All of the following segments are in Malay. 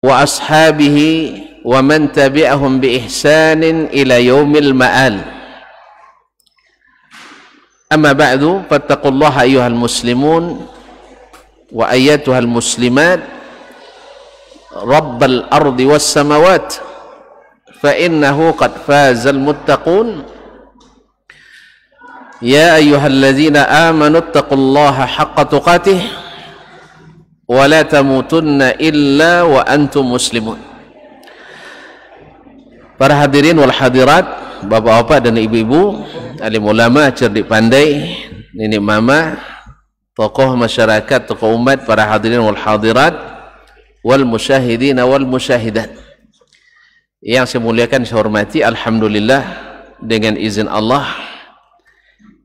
وأصحابه ومن تبعهم بإحسان إلى يوم المآل. أما بعد فاتقوا الله أيها المسلمون وأيتها المسلمات رب الأرض والسماوات فإنه قد فاز المتقون. يا أيها الذين آمنوا اتقوا الله حق تقاته ولا تموتن إلا وأنتم مسلمون. Para hadirin wal hadirat, bapak-bapak dan ibu-ibu, alim ulama, cerdik pandai, nenek mama, tokoh masyarakat, tokoh umat, para hadirin wal hadirat, wal musyahidin wal musyahidat yang saya muliakan, saya hormati. Alhamdulillah, dengan izin Allah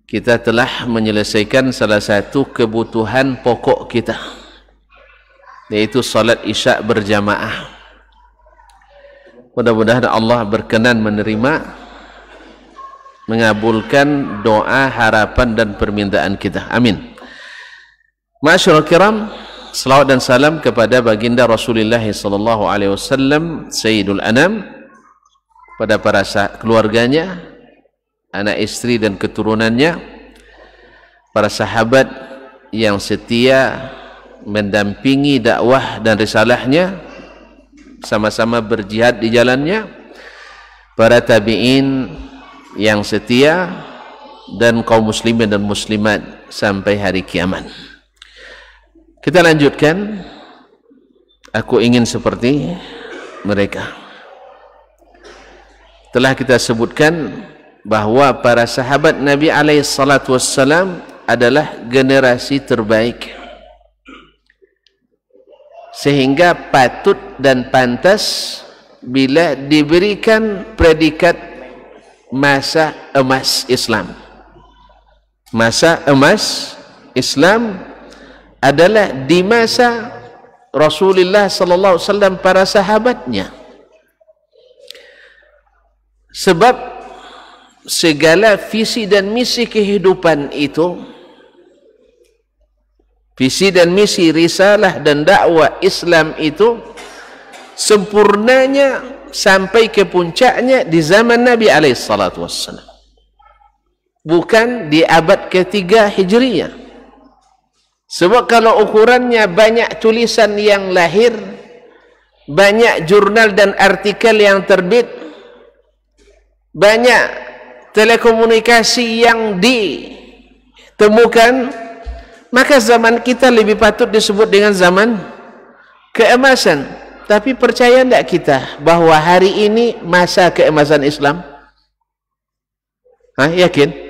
kita telah menyelesaikan salah satu kebutuhan pokok kita, yaitu salat isya berjamaah. Mudah-mudahan Allah berkenan menerima, mengabulkan doa, harapan dan permintaan kita. Amin. Ma'asyiral kiram, selawat dan salam kepada baginda Rasulullah sallallahu alaihi wasallam, Sayyidul Anam, pada para keluarganya, anak istri dan keturunannya, para sahabat yang setia mendampingi dakwah dan risalahnya, sama-sama berjihad di jalannya, para tabi'in yang setia, dan kaum muslimin dan muslimat sampai hari kiamat. Kita lanjutkan. Aku ingin seperti mereka. Telah kita sebutkan bahwa para sahabat Nabi SAW adalah generasi terbaik, sehingga patut dan pantas bila diberikan predikat masa emas Islam. Masa emas Islam adalah di masa Rasulullah sallallahu alaihi wasallam, para sahabatnya. Sebab segala visi dan misi kehidupan itu, visi dan misi risalah dan dakwah Islam itu sempurnanya sampai ke puncaknya di zaman Nabi SAW, bukan di abad ketiga Hijriyah. Sebab kalau ukurannya banyak tulisan yang lahir, banyak jurnal dan artikel yang terbit, banyak telekomunikasi yang ditemukan, maka zaman kita lebih patut disebut dengan zaman keemasan. Tapi percaya tidak kita bahwa hari ini masa keemasan Islam? Yakin?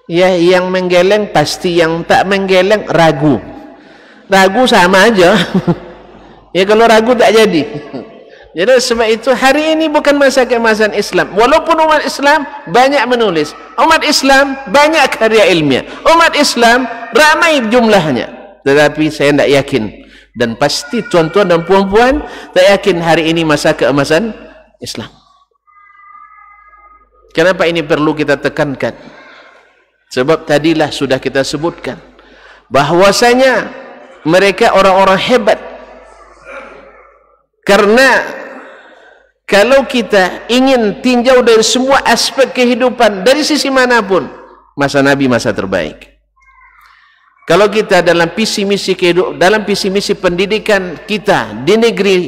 Ya, yang menggeleng pasti, yang tak menggeleng ragu. Ragu sama aja. Ya, kalau ragu tak jadi. Jadi sebab itu hari ini bukan masa keemasan Islam. Walaupun umat Islam banyak menulis, umat Islam banyak karya ilmiah, umat Islam ramai jumlahnya, tetapi saya tidak yakin, dan pasti tuan-tuan dan puan-puan tak yakin hari ini masa keemasan Islam. Kenapa ini perlu kita tekankan? Sebab tadilah sudah kita sebutkan bahwasanya mereka orang-orang hebat. Karena kalau kita ingin tinjau dari semua aspek kehidupan, dari sisi manapun, masa Nabi masa terbaik. Kalau kita dalam visi misi kehidupan, dalam visi misi pendidikan kita di negeri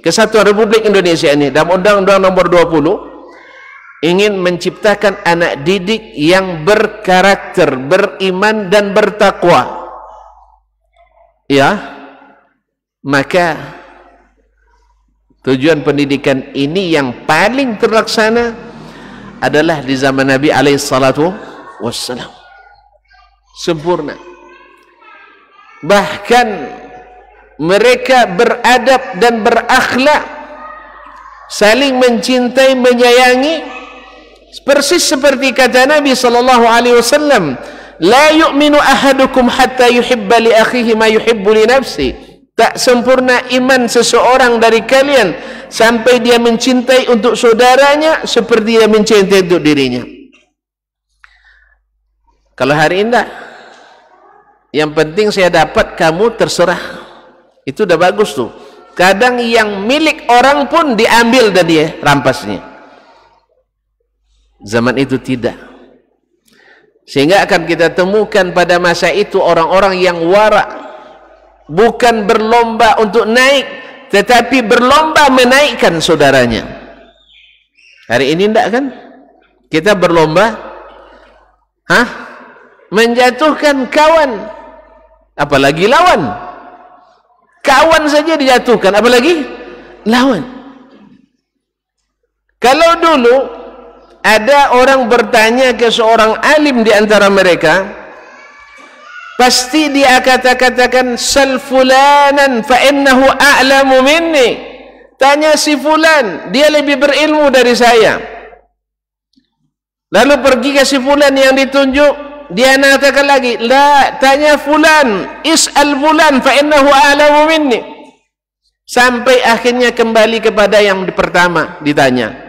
Kesatuan Republik Indonesia ini, dalam Undang-Undang Nomor 20, ingin menciptakan anak didik yang berkarakter, beriman dan bertakwa, ya, maka tujuan pendidikan ini yang paling terlaksana adalah di zaman Nabi SAW. Sempurna. Bahkan mereka beradab dan berakhlak, saling mencintai, menyayangi, persis seperti kata Nabi SAW, la yu'minu ahadukum hatta yuhibba li akhihi ma yuhibbu li nafsi. Tak sempurna iman seseorang dari kalian sampai dia mencintai untuk saudaranya seperti dia mencintai untuk dirinya. Kalau hari ini tak, yang penting saya dapat, kamu terserah. Itu dah bagus tuh. Kadang yang milik orang pun diambil dan dia rampasnya. Zaman itu tidak. Sehingga akan kita temukan pada masa itu orang-orang yang wara, bukan berlomba untuk naik, tetapi berlomba menaikkan saudaranya. Hari ini tidak kan? Kita berlomba menjatuhkan kawan, apalagi lawan. Kawan saja dijatuhkan, apalagi lawan. Kalau dulu ada orang bertanya ke seorang alim di antara mereka, pasti dia katakan sal fulanan fa innahu a'lamu minni. Tanya si fulan, dia lebih berilmu dari saya. Lalu pergi ke si fulan yang ditunjuk, dia mengatakan lagi, la, tanya fulan, is'al fulan fa innahu a'lamu minni. Sampai akhirnya kembali kepada yang pertama ditanya.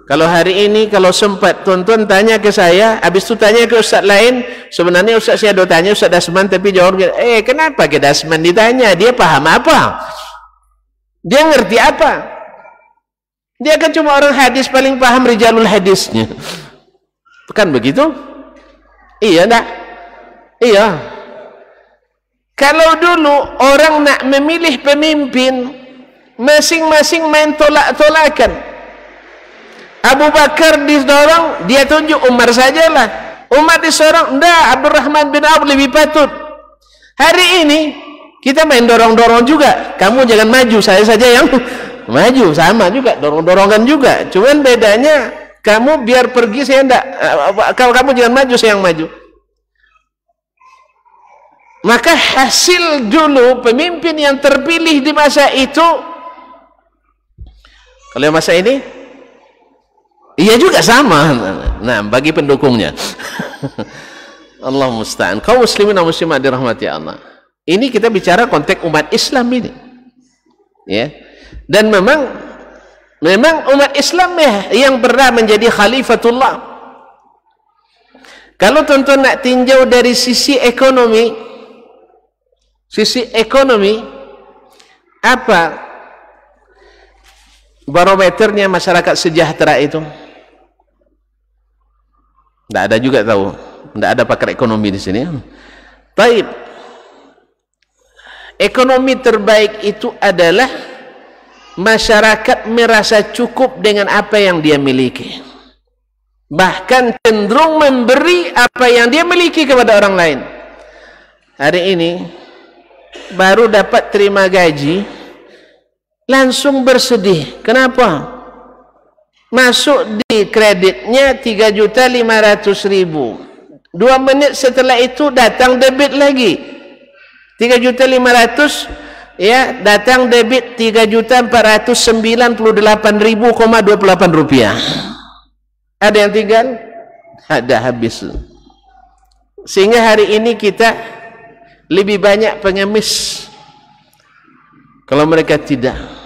Kalau hari ini kalau sempat tuan-tuan tanya ke saya, habis itu tanya ke ustaz lain, sebenarnya ustaz saya ada tanya Ustaz Dasman, tapi jawab, kenapa ke Dasman ditanya? Dia paham apa? Dia ngerti apa? Dia kan cuma orang hadis, paling paham rijalul hadisnya. Bukan begitu? Iya enggak? Iya. Kalau dulu orang nak memilih pemimpin, masing-masing main tolak-tolakan. Abu Bakar didorong, dia tunjuk Umar sajalah. Umar disorong, enggak, Abdurrahman bin Auf lebih patut. Hari ini kita main dorong-dorong juga. Kamu jangan maju, saya saja yang maju, sama juga, dorong-dorongan juga. Cuman bedanya kamu biar pergi, saya enggak. Kalau kamu jangan maju, saya yang maju. Maka hasil dulu pemimpin yang terpilih di masa itu, kalau masa ini, iya juga sama. Nah, bagi pendukungnya. Allah musta'an. Kaum muslimin dan muslimat dirahmati Allah. Ini kita bicara konteks umat Islam ini. Ya. Dan memang umat Islam yang pernah menjadi khalifatullah. Kalau tuan-tuan nak tinjau dari sisi ekonomi, apa barometernya masyarakat sejahtera itu? Tidak ada juga tahu, tidak ada pakar ekonomi di sini. Baik, ekonomi terbaik itu adalah masyarakat merasa cukup dengan apa yang dia miliki, bahkan cenderung memberi apa yang dia miliki kepada orang lain. Hari ini baru dapat terima gaji, langsung bersedih. Kenapa? Masuk di kreditnya 3.500.000. 2 menit setelah itu datang debit lagi 3.500.000, ya, datang debit 3.498.000,28 rupiah. Ada yang tinggal? Ada, habis. Sehingga hari ini kita lebih banyak pengemis, kalau mereka tidak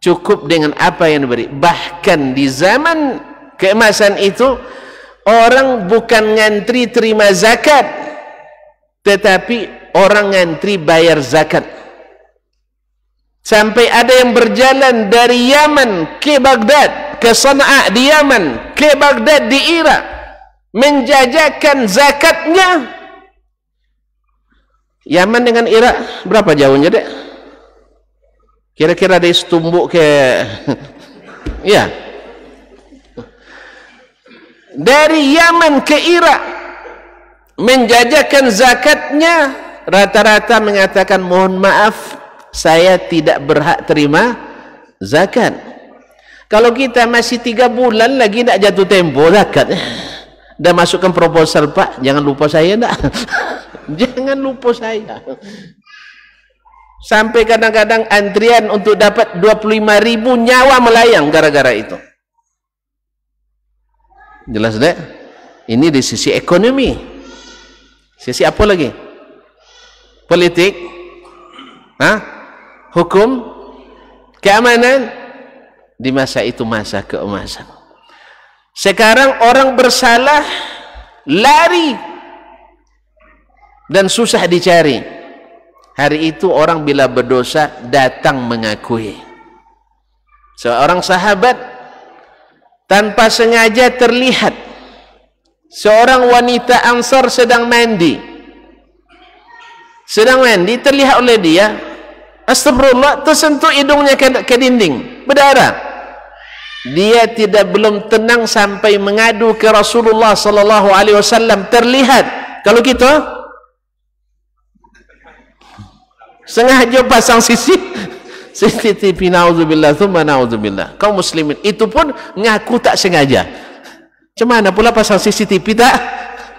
cukup dengan apa yang diberi. Bahkan di zaman keemasan itu, orang bukan ngantri terima zakat, tetapi orang ngantri bayar zakat. Sampai ada yang berjalan dari Yaman ke Baghdad, ke Sana'a di Yaman, ke Baghdad di Irak, menjajakan zakatnya. Yaman dengan Irak berapa jauhnya, Dek? Kira-kira dari Setumbuk ke ya, dari Yaman ke Irak menjajakan zakatnya, rata-rata mengatakan mohon maaf, saya tidak berhak terima zakat. Kalau kita masih 3 bulan lagi nak jatuh tempo zakat, dah masukkan proposal, Pak, jangan lupa saya nak. Jangan lupa saya. Sampai kadang-kadang antrian untuk dapat 25.000 nyawa melayang gara-gara itu. Jelas deh? Ini di sisi ekonomi. Sisi apa lagi? Politik, hukum, keamanan. Di masa itu masa keemasan. Sekarang orang bersalah lari dan susah dicari. Hari itu orang bila berdosa datang mengakui. Seorang sahabat tanpa sengaja terlihat seorang wanita Ansar sedang mandi. Terlihat oleh dia, astagfirullah, tersentuh hidungnya ke dinding, berdarah. Dia belum tenang sampai mengadu ke Rasulullah sallallahu alaihi wasallam. Terlihat kalau kita sengaja pasang CCTV, naudzubillah tsumma naudzubillah. Kaum muslimin itu pun ngaku tak sengaja. Macam mana pula pasang CCTV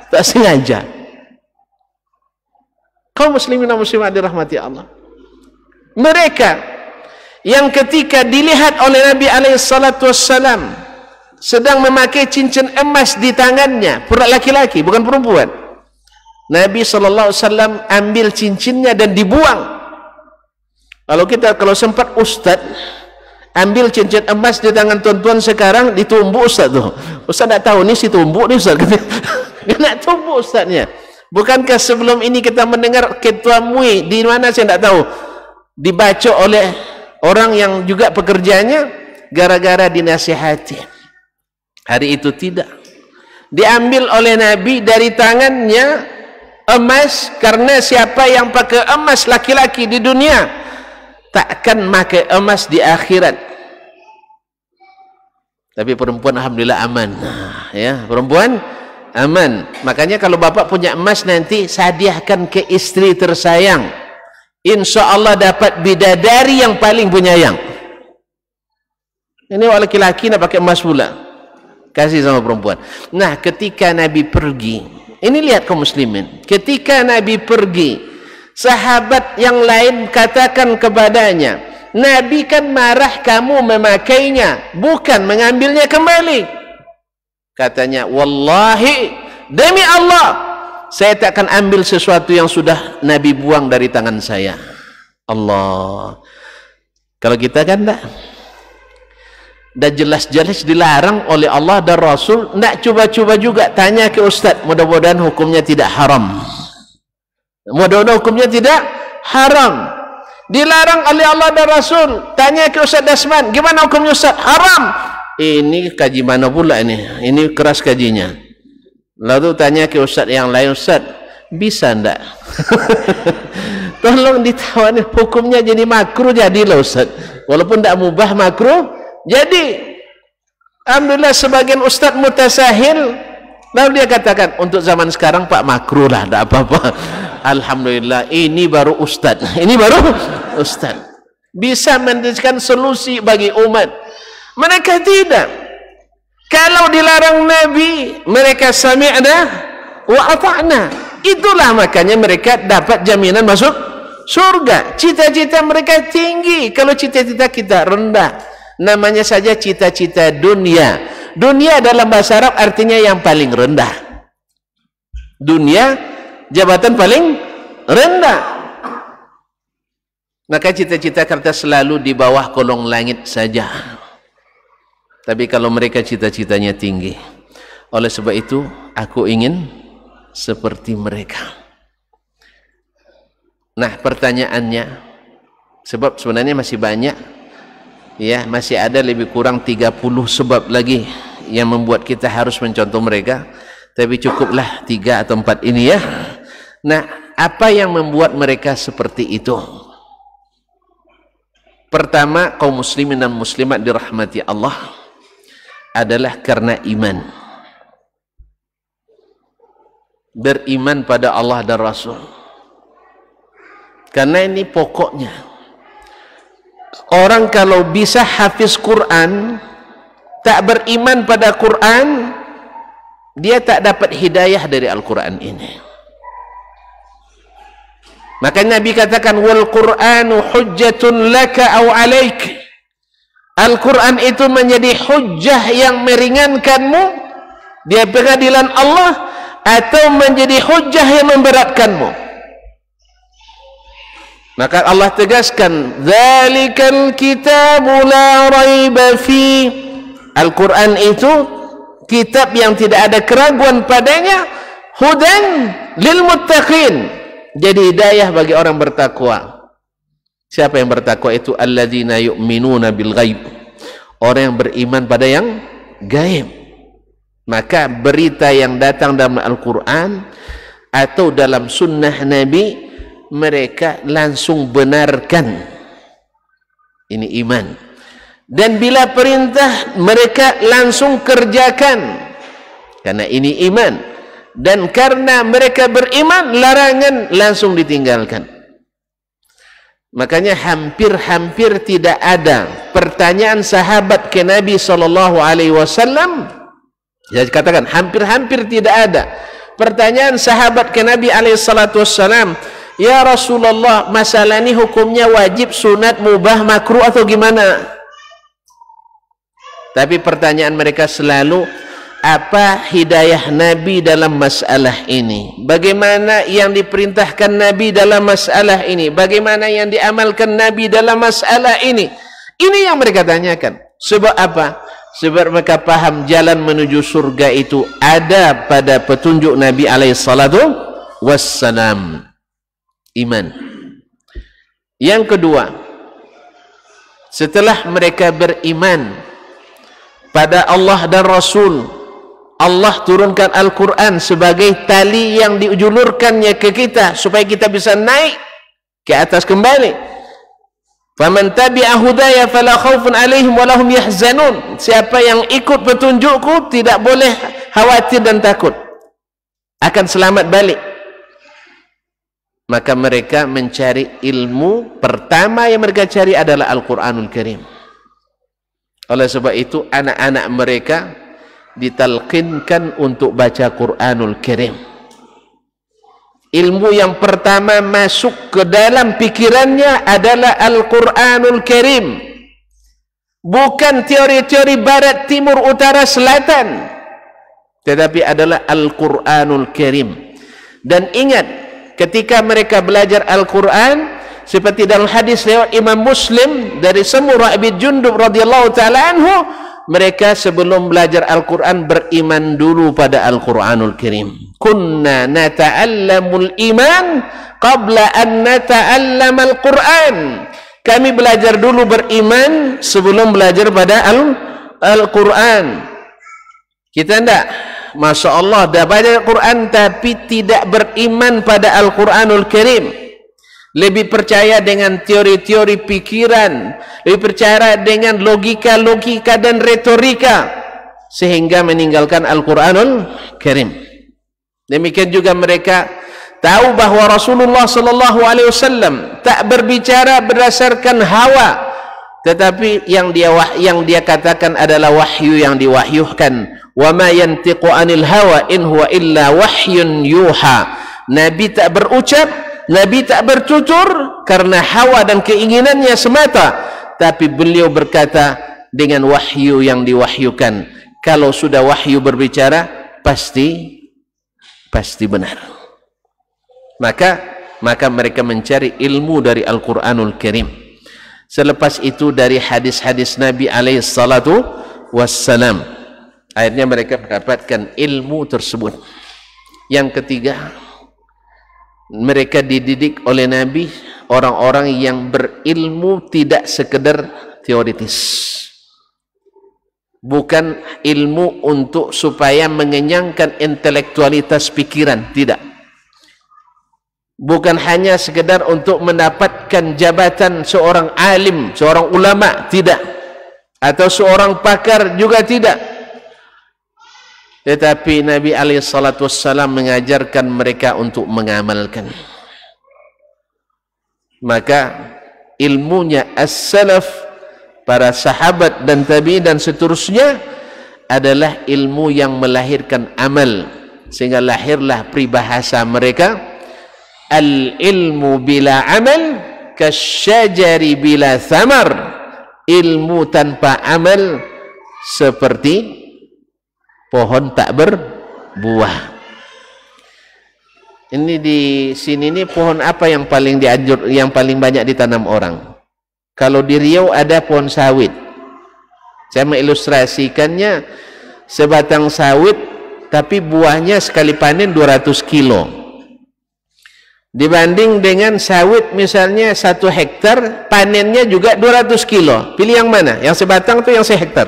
tak sengaja? Kaum muslimin dan muslimat dirahmati Allah. Mereka yang ketika dilihat oleh Nabi SAW sedang memakai cincin emas di tangannya, pura laki-laki bukan perempuan, Nabi SAW ambil cincinnya dan dibuang. Kalau sempat ustaz ambil cincin emas di tangan tuan-tuan sekarang, ditumbuk ustaz tu. Ustaz tak tahu ni si tumbuk ni ustaz. Dia nak tumbuk ustaznya. Bukankah sebelum ini kita mendengar ketua MUI di mana saya tak tahu dibaca oleh orang yang juga pekerjanya gara-gara dinasihati. Hari itu tidak. Diambil oleh Nabi dari tangannya emas, karena siapa yang pakai emas laki-laki di dunia takkan pakai emas di akhirat. Tapi perempuan alhamdulillah aman. Ya, perempuan aman. Makanya kalau bapak punya emas nanti hadiahkan ke istri tersayang. Insya Allah dapat bidadari yang paling penyayang. Ini orang laki-laki nak pakai emas pula, kasih sama perempuan. Nah, ketika Nabi pergi, ini lihat kaum muslimin, ketika Nabi pergi, sahabat yang lain katakan kepadanya, Nabi kan marah kamu memakainya, bukan mengambilnya kembali. Katanya, wallahi, demi Allah, saya tak akan ambil sesuatu yang sudah Nabi buang dari tangan saya. Allah. Kalau kita kan tak, dah jelas-jelas dilarang oleh Allah dan Rasul, nak cuba-cuba juga. Tanya ke ustaz, mudah-mudahan hukumnya tidak haram. Mudah-mudahan hukumnya tidak haram. Dilarang oleh Allah dan Rasul. Tanya ke Ustaz Dasman, gimana hukumnya Ustaz? Haram. Ini kaji mana pula ini? Ini keras kajinya. Lalu tanya ke ustaz yang lain, ustaz bisa ndak? Tolong ditawani, hukumnya jadi makruh jadilah ustaz. Walaupun tidak mubah makruh jadi. Alhamdulillah sebagian ustaz mutasahil, lalu dia katakan untuk zaman sekarang pak makruh lah, tidak apa-apa. Alhamdulillah, ini baru ustaz. Ini baru ustaz bisa memberikan solusi bagi umat. Mereka tidak. Kalau dilarang Nabi, mereka sami'na wa ata'na. Itulah makanya mereka dapat jaminan masuk surga. Cita-cita mereka tinggi. Kalau cita-cita kita rendah, namanya saja cita-cita dunia. Dunia dalam bahasa Arab artinya yang paling rendah. Dunia, jabatan paling rendah. Maka cita-cita kita selalu di bawah kolong langit saja. Tapi kalau mereka cita-citanya tinggi. Oleh sebab itu, aku ingin seperti mereka. Nah, pertanyaannya, sebab sebenarnya masih banyak, ya, masih ada lebih kurang 30 sebab lagi yang membuat kita harus mencontoh mereka. Tapi cukuplah 3 atau 4 ini ya. Nah, apa yang membuat mereka seperti itu? Pertama, kaum muslimin dan muslimat dirahmati Allah, adalah karena iman. Beriman pada Allah dan Rasul. Karena ini pokoknya. Orang kalau bisa hafiz Quran, tak beriman pada Quran, dia tak dapat hidayah dari Al-Quran ini. Maka Nabi katakan, wal Quranu hujjatun laka aw alaik. Al-Quran itu menjadi hujjah yang meringankanmu di pengadilan Allah, atau menjadi hujjah yang memberatkanmu. Maka Allah tegaskan, dzalikal kitabu la raiba fi. Al-Quran itu kitab yang tidak ada keraguan padanya, hudan lil muttaqin, jadi hidayah bagi orang bertakwa. Siapa yang bertakwa itu? Alladzina yu'minuna bil ghaib, orang yang beriman pada yang gaib. Maka berita yang datang dalam Al-Quran atau dalam sunnah Nabi, mereka langsung benarkan. Ini iman. Dan bila perintah, mereka langsung kerjakan, karena ini iman. Dan karena mereka beriman, larangan langsung ditinggalkan. Makanya hampir-hampir tidak ada pertanyaan sahabat ke Nabi SAW. Saya katakan hampir-hampir tidak ada pertanyaan sahabat ke Nabi SAW, ya Rasulullah, masalah ini hukumnya wajib, sunat, mubah, makruh atau gimana? Tapi pertanyaan mereka selalu, apa hidayah Nabi dalam masalah ini? Bagaimana yang diperintahkan Nabi dalam masalah ini? Bagaimana yang diamalkan Nabi dalam masalah ini? Ini yang mereka tanyakan. Sebab apa? Sebab mereka paham jalan menuju surga itu ada pada petunjuk Nabi SAW. Iman. Yang kedua, setelah mereka beriman pada Allah dan Rasul, Allah turunkan Al-Quran sebagai tali yang dijulurkannya ke kita supaya kita bisa naik ke atas kembali. Faman tabi'a hudaya fala khaufun 'alaihim wa lahum yahzanun. Siapa yang ikut petunjukku tidak boleh khawatir dan takut, akan selamat balik. Maka mereka mencari ilmu, pertama yang mereka cari adalah Al-Quranul Karim. Oleh sebab itu anak-anak mereka ditalqinkan untuk baca Quranul Karim. Ilmu yang pertama masuk ke dalam pikirannya adalah Al-Quranul Karim, bukan teori-teori barat, timur, utara, selatan, tetapi adalah Al-Quranul Karim. Dan ingat, ketika mereka belajar Al-Quran, seperti dalam hadis lewat Imam Muslim dari Samurah bin Jundub radhiyallahu taala anhu, mereka sebelum belajar Al-Quran beriman dulu pada Al-Quranul Karim. Kunna nata'allamul iman qabla an nata'allam Al-Quran. Kami belajar dulu beriman sebelum belajar pada Al-Quran. Kita tidak, Masya Allah, dah baca Al-Quran tapi tidak beriman pada Al-Quranul Karim. Lebih percaya dengan teori-teori pikiran, lebih percaya dengan logika-logika dan retorika, sehingga meninggalkan Al-Quranul Karim. Demikian juga mereka tahu bahawa Rasulullah SAW tak berbicara berdasarkan hawa, tetapi yang dia katakan adalah wahyu yang diwahyukan. Wa ma yantiqu anil hawa in huwa illa wahyun yuha. Nabi tak berucap, Nabi tak bertutur karena hawa dan keinginannya semata, tapi beliau berkata dengan wahyu yang diwahyukan. Kalau sudah wahyu berbicara, pasti benar. Maka mereka mencari ilmu dari Al-Quranul Karim. Selepas itu dari hadis-hadis Nabi SAW, akhirnya mereka mendapatkan ilmu tersebut. Yang ketiga, mereka dididik oleh Nabi, orang-orang yang berilmu tidak sekedar teoritis, bukan ilmu untuk supaya mengenyangkan intelektualitas pikiran, tidak, bukan hanya sekedar untuk mendapatkan jabatan seorang alim, seorang ulama, tidak, atau seorang pakar juga tidak. Tetapi Nabi SAW mengajarkan mereka untuk mengamalkan. Maka ilmunya as-salaf, para sahabat dan tabi'in dan seterusnya, adalah ilmu yang melahirkan amal, sehingga lahirlah peribahasa mereka, al-ilmu bila amal kasyajari bila thamar. Ilmu tanpa amal seperti pohon tak berbuah. Ini di sini pohon apa yang paling yang paling banyak ditanam orang? Kalau di Riau ada pohon sawit. Saya mengilustrasikannya, sebatang sawit tapi buahnya sekali panen 200 kilo. dibanding dengan sawit misalnya 1 hektar panennya juga 200 kilo. Pilih yang mana? Yang sebatang atau yang sehektar?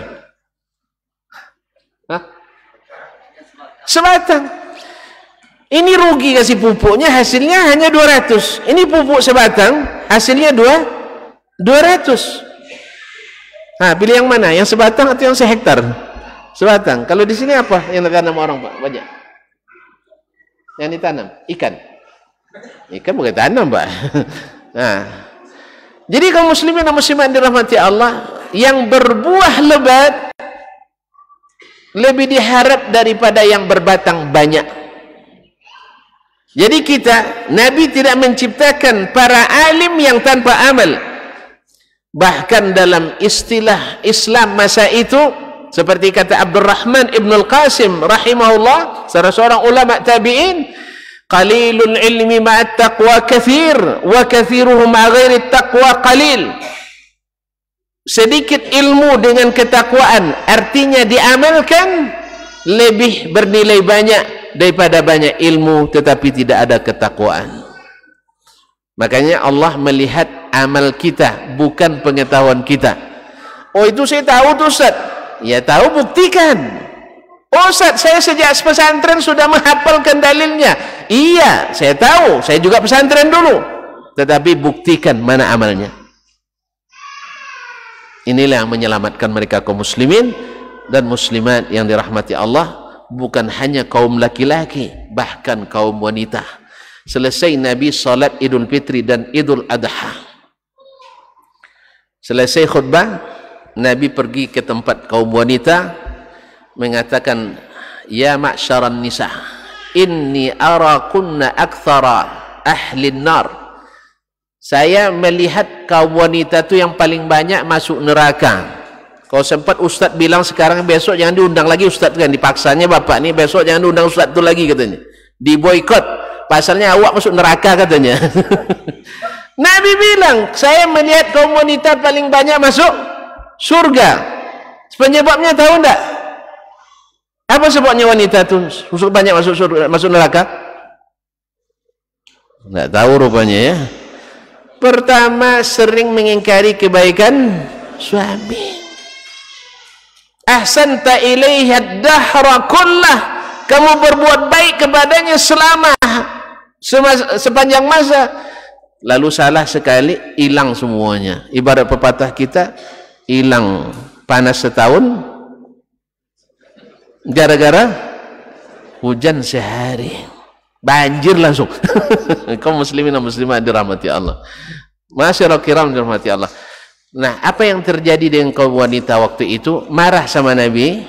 Hah? Sebatang. Ini rugi kasih pupuknya, hasilnya hanya 200. Ini pupuk sebatang, hasilnya 200. Nah, pilih yang mana? Yang sebatang atau yang sehektar? Sebatang. Kalau di sini apa yang ditanam orang, Pak? Banyak. Yang ditanam ikan. Ikan bukan tanam, Pak. Nah, jadi kaum muslimin dan muslimat dirahmati Allah, yang berbuah lebat lebih diharap daripada yang berbatang banyak. Jadi kita, Nabi tidak menciptakan para alim yang tanpa amal. Bahkan dalam istilah Islam masa itu, seperti kata Abdurrahman Ibn Al-Qasim rahimahullah, salah seorang ulama tabi'in, qalilul ilmi ma'at taqwa kathir, wa kathiruhum ma'ghairi taqwa qalil. Sedikit ilmu dengan ketakwaan, artinya diamalkan, lebih bernilai banyak daripada banyak ilmu tetapi tidak ada ketakwaan. Makanya Allah melihat amal kita, bukan pengetahuan kita. Oh, itu saya tahu tuh, Ustaz. Ya tahu, buktikan. Oh, Ustaz, saya sejak pesantren sudah menghafalkan dalilnya. Iya, saya tahu, saya juga pesantren dulu. Tetapi buktikan mana amalnya. Inilah yang menyelamatkan mereka kaum muslimin dan muslimat yang dirahmati Allah. Bukan hanya kaum laki-laki, bahkan kaum wanita. Selesai Nabi salat Idul Fitri dan Idul Adha, selesai khutbah, Nabi pergi ke tempat kaum wanita, mengatakan, ya ma'syaran nisa, inni arakunna akthara ahlin nar. Saya melihat kaum wanita itu yang paling banyak masuk neraka. Kalau sempat Ustaz bilang sekarang, besok jangan diundang lagi Ustaz, kan dipaksanya bapak ni, besok jangan diundang Ustaz tu lagi katanya, diboikot, pasalnya awak masuk neraka katanya. Nabi bilang, saya melihat kaum wanita paling banyak masuk surga. Penyebabnya tahu enggak? Apa sebabnya wanita tu banyak masuk surga, masuk neraka? Enggak tahu rupanya ya. Pertama, sering mengingkari kebaikan suami. Ahsanta ilaiha dahra kullah, kamu berbuat baik kepadanya selama sepanjang masa, lalu salah sekali, hilang semuanya. Ibarat pepatah kita, hilang panas setahun gara-gara hujan sehari, banjir langsung. Kaum muslimin dan muslimat dirahmati Allah, masyaallah kiram dirahmati Allah. Nah, apa yang terjadi dengan kaum wanita waktu itu? Marah sama Nabi?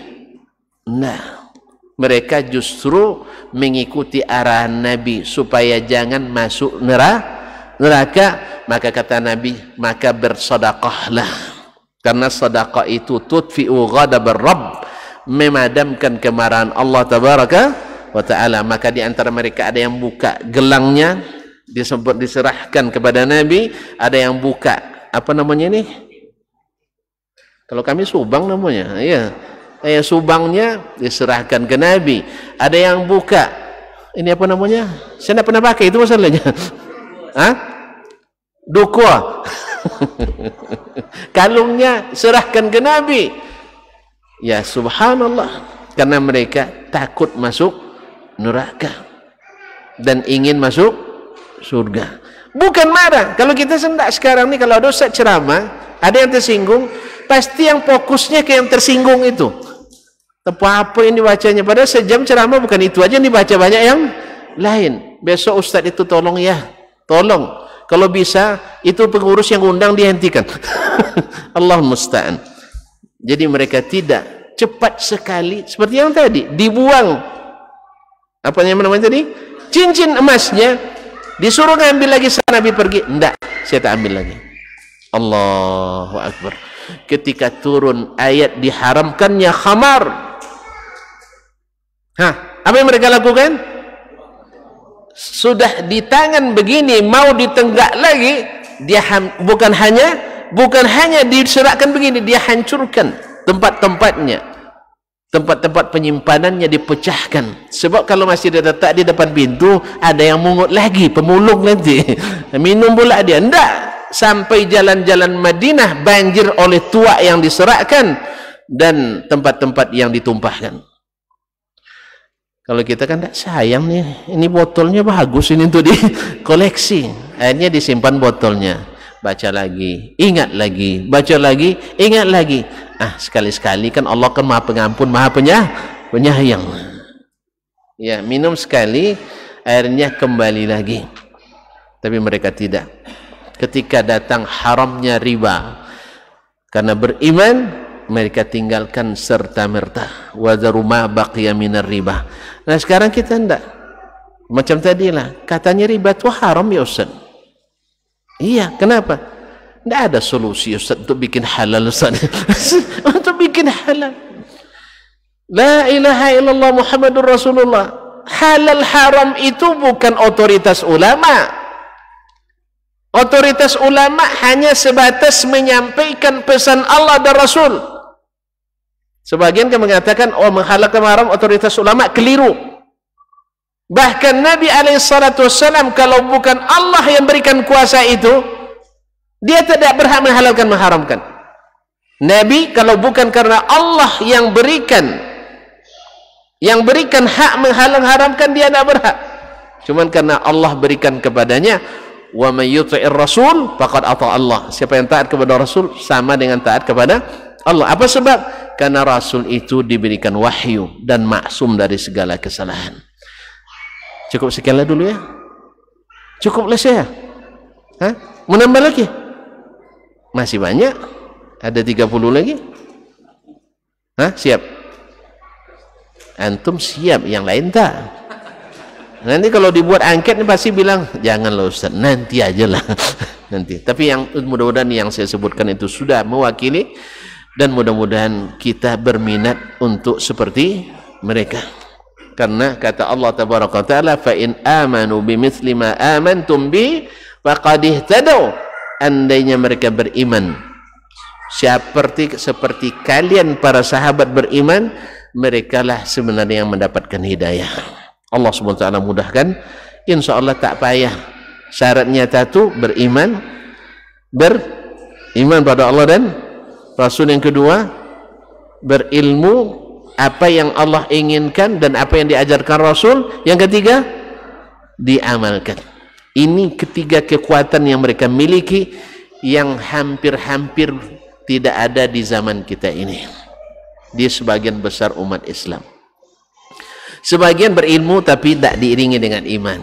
Nah, mereka justru mengikuti arahan Nabi supaya jangan masuk neraka. Maka kata Nabi, maka bersedekahlah, karena sedekah itu tudfi'u ghadabar Rabb, memadamkan kemarahan Allah tabaraka wa ta'ala. Maka di antara mereka ada yang buka gelangnya, diserahkan kepada Nabi. Ada yang buka, apa namanya ini? Kalau kami subang namanya, ya. Subangnya diserahkan ke Nabi. Ada yang buka, ini apa namanya? Saya tidak pernah pakai, itu masalahnya. Hah? Dukwa. Kalungnya serahkan ke Nabi. Ya subhanallah, karena mereka takut masuk neraka dan ingin masuk surga. Bukan marah. Kalau kita sendak sekarang ni, kalau ada ustaz ceramah, ada yang tersinggung, pasti yang fokusnya ke yang tersinggung itu. Apa yang dibacanya, padahal sejam ceramah bukan itu aja yang dibaca, banyak yang lain. Besok ustaz itu tolong ya, tolong. Kalau bisa, itu pengurus yang undang dihentikan. Allah musta'an. Jadi mereka tidak, cepat sekali, seperti yang tadi, dibuang. Apa yang namanya tadi? Cincin emasnya. Disuruh ngambil lagi, Nabi pergi, enggak, saya tak ambil lagi. Allahu Akbar. Ketika turun ayat diharamkannya khamar, apa yang mereka lakukan? Sudah di tangan begini, mau ditenggak lagi, dia bukan hanya diserahkan begini, dia hancurkan tempat-tempatnya, tempat-tempat penyimpanannya dipecahkan. Sebab kalau masih diletak di depan pintu, ada yang mungut lagi, pemulung nanti minum pula dia. Tidak, sampai jalan-jalan Madinah banjir oleh tuak yang diserakkan dan tempat-tempat yang ditumpahkan. Kalau kita kan tak sayang nih, ini botolnya bagus ini untuk dikoleksi. Akhirnya disimpan botolnya. Baca lagi, ingat lagi, baca lagi, ingat lagi. Sekali-sekali kan Allah kan Maha Pengampun, Maha Penyayang. Ya, minum sekali, airnya kembali lagi. Tapi mereka tidak. Ketika datang haramnya riba, karena beriman, mereka tinggalkan serta-merta. Wadharu ma baqiya minar riba. Nah sekarang kita enggak. Macam tadilah, katanya riba itu haram ya Ustaz. Iya, kenapa? Tidak ada solusi Ustaz untuk bikin halal Ustaz. Untuk bikin halal. La ilaha illallah Muhammadur Rasulullah. Halal haram itu bukan otoritas ulama. Otoritas ulama hanya sebatas menyampaikan pesan Allah dan Rasul. Sebagian kan mengatakan, menghalalkan haram otoritas ulama, keliru. Bahkan Nabi SAW, kalau bukan Allah yang berikan kuasa itu, dia tidak berhak menghalalkan, mengharamkan. Nabi kalau bukan karena Allah yang berikan hak menghalang haramkan, dia tidak berhak. Cuman karena Allah berikan kepadanya, wa may yuti'ir rasul faqad ata Allah. Siapa yang taat kepada Rasul sama dengan taat kepada Allah. Apa sebab? Karena Rasul itu diberikan wahyu dan maksum dari segala kesalahan. Cukup sekianlah dulu ya. Cukuplah saya. Mau nambah lagi? Masih banyak. Ada 30 lagi. Siap? Antum siap, yang lain tak? Nanti kalau dibuat angket pasti bilang, janganlah Ustaz, nanti aja lah. Nanti. Tapi yang mudah-mudahan yang saya sebutkan itu sudah mewakili, dan mudah-mudahan kita berminat untuk seperti mereka. Karena kata Allah tabaraka taala, fa in amanu bimithli ma amantum bi faqad ihtadaw. Andainya mereka beriman seperti kalian para sahabat beriman, merekalah sebenarnya yang mendapatkan hidayah. Allah SWT mudahkan, insyaallah tak payah. Syaratnya satu, beriman pada Allah dan Rasul. Yang kedua, berilmu apa yang Allah inginkan dan apa yang diajarkan Rasul. Yang ketiga, diamalkan. Ini ketiga kekuatan yang mereka miliki, yang hampir-hampir tidak ada di zaman kita ini, di sebagian besar umat Islam. Sebagian berilmu tapi tidak diiringi dengan iman.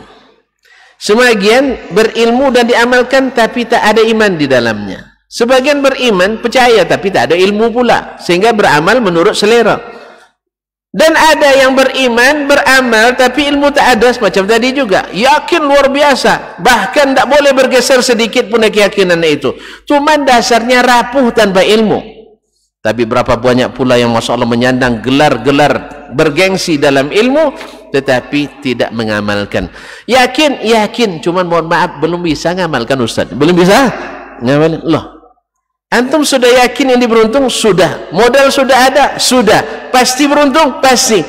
Sebagian berilmu dan diamalkan tapi tak ada iman di dalamnya. Sebagian beriman, percaya tapi tak ada ilmu pula, sehingga beramal menurut selera. Dan ada yang beriman, beramal tapi ilmu tak ada, semacam tadi juga. Yakin luar biasa, bahkan tak boleh bergeser sedikit pun keyakinan itu. Cuma dasarnya rapuh tanpa ilmu. Tapi berapa banyak pula yang Masya Allah menyandang gelar-gelar bergengsi dalam ilmu, tetapi tidak mengamalkan. Yakin, cuman mohon maaf, belum bisa ngamalkan Ustaz. Belum bisa ngamalkan. Loh, antum sudah yakin ini beruntung? Sudah. Modal sudah ada? Sudah. Pasti beruntung? Pasti.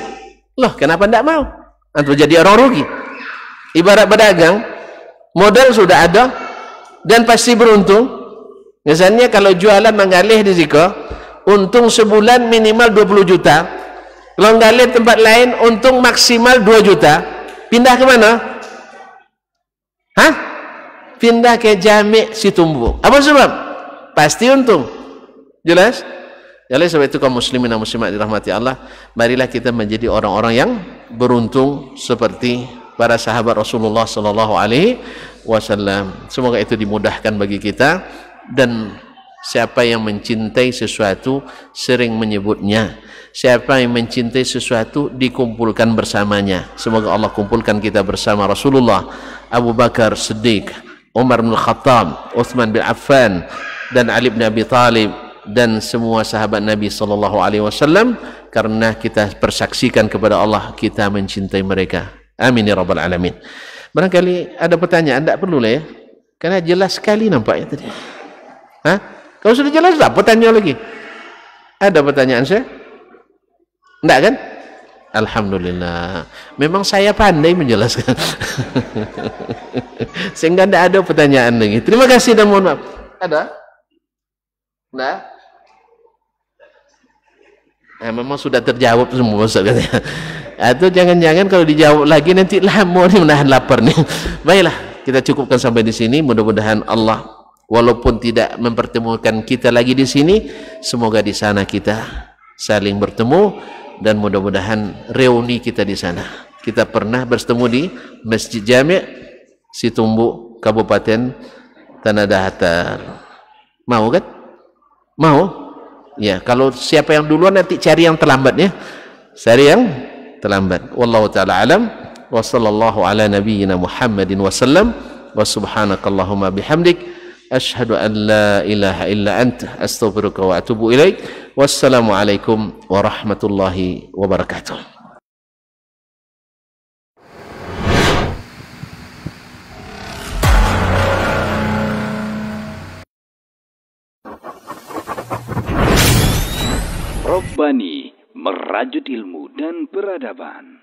Loh, kenapa tidak mau? Antum jadi orang rugi. Ibarat pedagang, modal sudah ada dan pasti beruntung. Misalnya kalau jualan menggalih di Ziko, untung sebulan minimal 20 juta. Kalau menggalih tempat lain, untung maksimal 2 juta. Pindah ke mana? Pindah ke Jami' Situmbuk. Apa sebab? Pasti untung. Jelas? Jadi sebab itu kaum muslimin dan muslimat dirahmati Allah, marilah kita menjadi orang-orang yang beruntung seperti para sahabat Rasulullah sallallahu alaihi wasallam. Semoga itu dimudahkan bagi kita, dan siapa yang mencintai sesuatu sering menyebutnya. Siapa yang mencintai sesuatu dikumpulkan bersamanya. Semoga Allah kumpulkan kita bersama Rasulullah, Abu Bakar Siddiq, Umar bin Khattab, Uthman bin Affan, dan Ali bin Abi Talib, dan semua sahabat Nabi sallallahu alaihi wasallam, karena kita persaksikan kepada Allah kita mencintai mereka. Amin ya rabbal alamin. Barangkali ada pertanyaan, tak perlu lah ya, karena jelas sekali nampaknya tadi. Kalau sudah jelas tak pertanyaan lagi. Ada pertanyaan saya? Enggak kan? Alhamdulillah. Memang saya pandai menjelaskan. Sehingga tidak ada pertanyaan lagi. Terima kasih dan mohon maaf. Ada? Nah, memang sudah terjawab semua Ustaz katanya. Atau jangan-jangan kalau dijawab lagi nanti lama nih menahan lapar nih. Baiklah, kita cukupkan sampai di sini. Mudah-mudahan Allah walaupun tidak mempertemukan kita lagi di sini, semoga di sana kita saling bertemu dan mudah-mudahan reuni kita di sana. Kita pernah bertemu di Masjid Jami' Situmbuk, Kabupaten Tanah Datar. Mau kan? Mau? Ya, kalau siapa yang duluan nanti cari yang terlambat ya. Cari yang terlambat. Wallahu taala alam wa sallallahu ala nabiyyina Muhammadin wa sallam wa subhanakallahumma bihamdik asyhadu an la ilaha illa anta astaghfiruka wa atubu ilaik. Wassalamualaikum warahmatullahi wabarakatuh. Robbani, merajut ilmu dan peradaban.